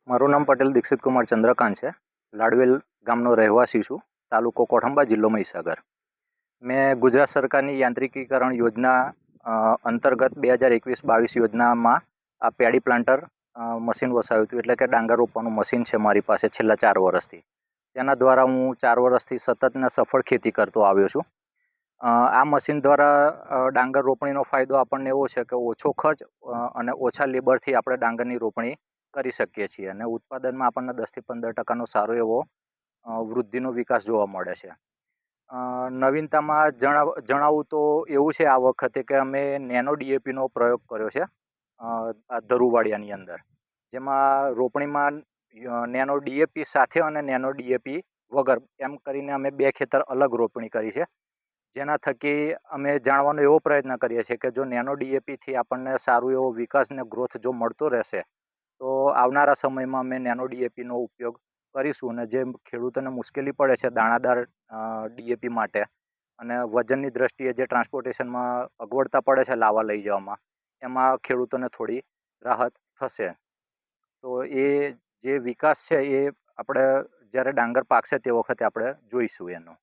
મારું નામ પટેલ દીક્ષિત કુમાર ચંદ્રકાંત છે. લાડવેલ ગામનો રહેવાસી છું. તાલુકો કોઠંબા, જિલ્લો મહીસાગર. મેં ગુજરાત સરકારની યાંત્રિકીકરણ યોજના અંતર્ગત 2021-22 યોજનામાં આ પેડી પ્લાન્ટર મશીન વસાવ્યું હતું. એટલે કે ડાંગર રોપવાનું મશીન છે મારી પાસે છેલ્લા 4 વર્ષથી. તેના દ્વારા હું 4 વર્ષથી સતત ને સફળ ખેતી કરતો આવ્યો છું. આ મશીન દ્વારા ડાંગર રોપણીનો ફાયદો આપણને એવો છે કે ઓછો ખર્ચ અને ઓછા લેબરથી આપણે ડાંગરની રોપણી કરી શકીએ છીએ અને ઉત્પાદનમાં આપણને 10 થી 15% સારો એવો વૃદ્ધિનો વિકાસ જોવા મળે છે. નવીનતામાં જણાવું તો એવું છે આ વખતે કે અમે નેનો ડીએપીનો પ્રયોગ કર્યો છે આ ધરુવાડિયાની અંદર, જેમાં રોપણીમાં નેનો ડીએપી સાથે અને નેનો ડીએપી વગર એમ કરીને અમે 2 ખેતર અલગ રોપણી કરી છે. જેના થકી અમે જાણવાનો એવો પ્રયત્ન કરીએ છીએ કે જો નેનો ડીએપીથી આપણને સારું એવો વિકાસ અને ગ્રોથ જો મળતો રહેશે તો આવનારા સમયમાં અમે નેનો ડીએપીનો ઉપયોગ કરીશું. અને જે ખેડૂતોને મુશ્કેલી પડે છે દાણાદાર ડીએપી માટે અને વજનની દ્રષ્ટિએ જે ટ્રાન્સપોર્ટેશનમાં અગવડતા પડે છે લાવવા લઈ જવામાં, એમાં ખેડૂતોને થોડી રાહત થશે. તો એ જે વિકાસ છે એ આપણે જ્યારે ડાંગર પાકશે તે વખતે આપણે જોઈશું એનો.